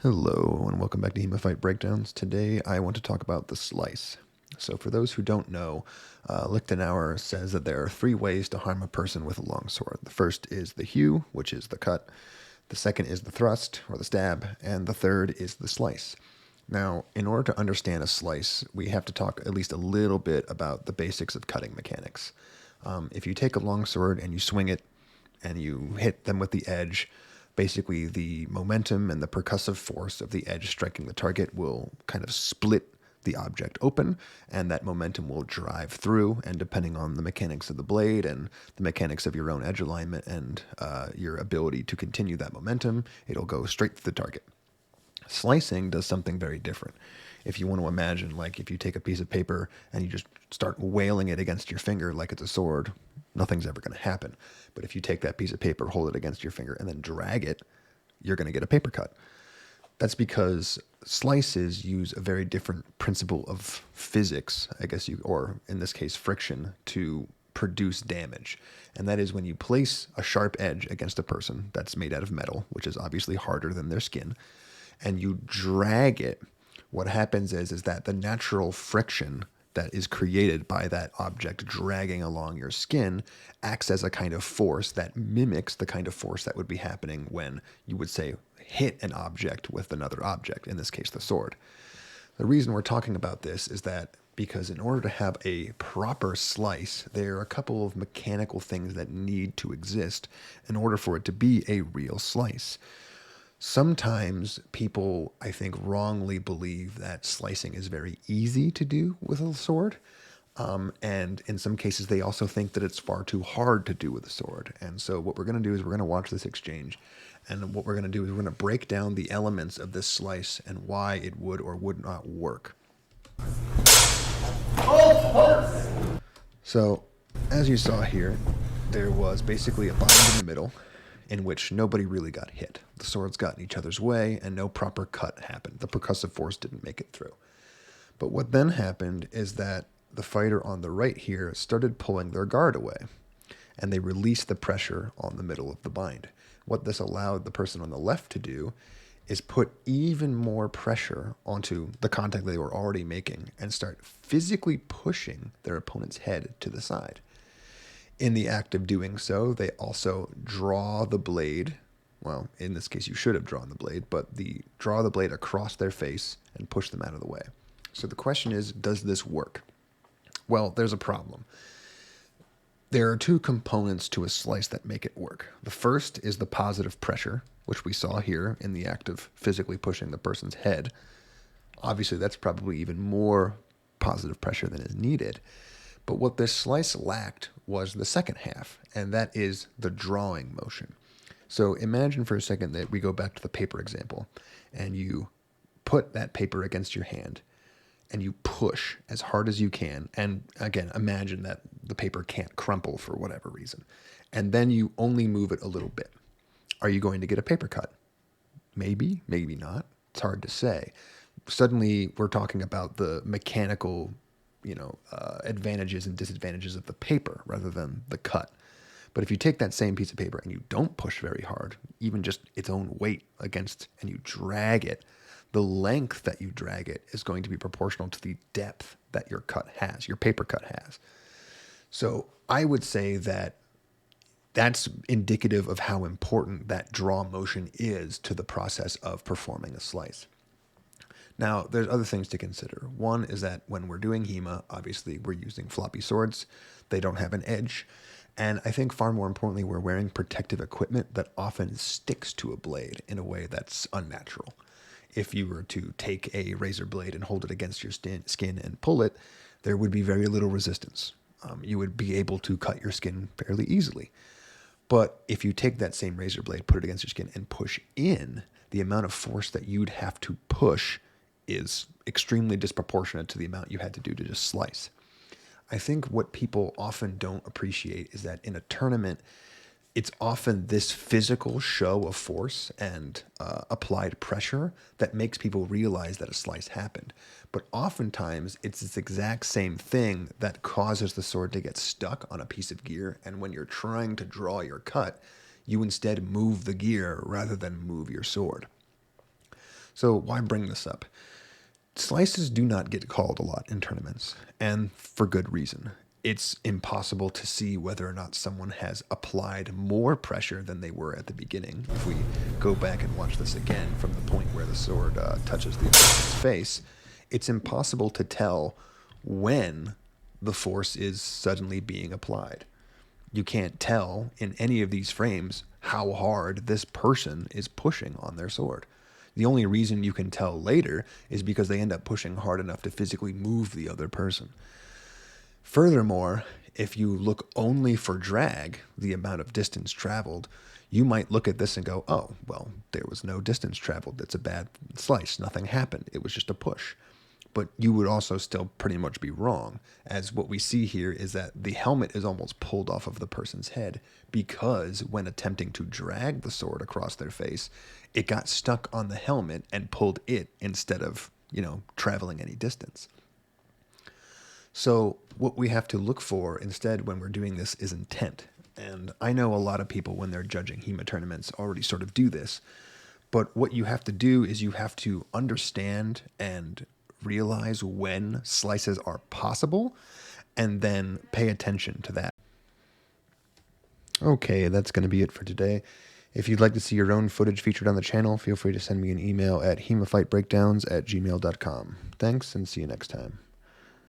Hello, and welcome back to HEMA Fight Breakdowns. Today I want to talk about the slice. So for those who don't know, Lichtenauer says that there are three ways to harm a person with a longsword. The first is the hew, which is the cut. The second is the thrust, or the stab. And the third is the slice. Now, in order to understand a slice, we have to talk at least a little bit about the basics of cutting mechanics. If you take a longsword and you swing it and you hit them with the edge, basically the momentum and the percussive force of the edge striking the target will kind of split the object open, and that momentum will drive through. And depending on the mechanics of the blade and the mechanics of your own edge alignment and your ability to continue that momentum, it'll go straight to the target. Slicing does something very different. If you want to imagine, like if you take a piece of paper and you just start wailing it against your finger like it's a sword, nothing's ever going to happen. But if you take that piece of paper, hold it against your finger, and then drag it, you're going to get a paper cut. That's because slices use a very different principle of physics, I guess or in this case, friction, to produce damage. And that is when you place a sharp edge against a person that's made out of metal, which is obviously harder than their skin, and you drag it, what happens is that the natural friction that is created by that object dragging along your skin acts as a kind of force that mimics the kind of force that would be happening when you would say hit an object with another object, in this case the sword. The reason we're talking about this is that because in order to have a proper slice, there are a couple of mechanical things that need to exist in order for it to be a real slice. Sometimes people, I think, wrongly believe that slicing is very easy to do with a sword. And in some cases, they also think that it's far too hard to do with a sword. And so what we're going to do is we're going to watch this exchange. And what we're going to do is we're going to break down the elements of this slice and why it would or would not work. So, as you saw here, there was basically a bind in the middle in which nobody really got hit. The swords got in each other's way and no proper cut happened. The percussive force didn't make it through. But what then happened is that the fighter on the right here started pulling their guard away, and they released the pressure on the middle of the bind. What this allowed the person on the left to do is put even more pressure onto the contact they were already making and start physically pushing their opponent's head to the side. In the act of doing so, they also draw the blade. Well, in this case, you should have drawn the blade, but draw the blade across their face and push them out of the way. So the question is, does this work? Well, there's a problem. There are two components to a slice that make it work. The first is the positive pressure, which we saw here in the act of physically pushing the person's head. Obviously, that's probably even more positive pressure than is needed. But what this slice lacked was the second half, and that is the drawing motion. So imagine for a second that we go back to the paper example, and you put that paper against your hand, and you push as hard as you can. And again, imagine that the paper can't crumple for whatever reason. And then you only move it a little bit. Are you going to get a paper cut? Maybe, maybe not. It's hard to say. Suddenly, we're talking about the mechanical advantages and disadvantages of the paper rather than the cut. But if you take that same piece of paper and you don't push very hard, even just its own weight against, and you drag it, the length that you drag it is going to be proportional to the depth that your cut has, your paper cut has. So I would say that that's indicative of how important that draw motion is to the process of performing a slice. Now, there's other things to consider. One is that when we're doing HEMA, obviously we're using floppy swords. They don't have an edge. And I think far more importantly, we're wearing protective equipment that often sticks to a blade in a way that's unnatural. If you were to take a razor blade and hold it against your skin and pull it, there would be very little resistance. You would be able to cut your skin fairly easily. But if you take that same razor blade, put it against your skin, and push in, the amount of force that you'd have to push is extremely disproportionate to the amount you had to do to just slice. I think what people often don't appreciate is that in a tournament, it's often this physical show of force and applied pressure that makes people realize that a slice happened. But oftentimes, it's this exact same thing that causes the sword to get stuck on a piece of gear. And when you're trying to draw your cut, you instead move the gear rather than move your sword. So why bring this up? Slices do not get called a lot in tournaments, and for good reason. It's impossible to see whether or not someone has applied more pressure than they were at the beginning. If we go back and watch this again from the point where the sword touches the opponent's face, it's impossible to tell when the force is suddenly being applied. You can't tell in any of these frames how hard this person is pushing on their sword. The only reason you can tell later is because they end up pushing hard enough to physically move the other person. Furthermore, if you look only for drag, the amount of distance traveled, you might look at this and go, oh, well, there was no distance traveled. That's a bad slice. Nothing happened. It was just a push. But you would also still pretty much be wrong, as what we see here is that the helmet is almost pulled off of the person's head because when attempting to drag the sword across their face, it got stuck on the helmet and pulled it instead of, traveling any distance. So what we have to look for instead when we're doing this is intent. And I know a lot of people when they're judging HEMA tournaments already sort of do this. But what you have to do is you have to understand and realize when slices are possible and then pay attention to that. Okay, that's going to be it for today. If you'd like to see your own footage featured on the channel, feel free to send me an email at HEMAFightBreakdowns@gmail.com. Thanks, and see you next time.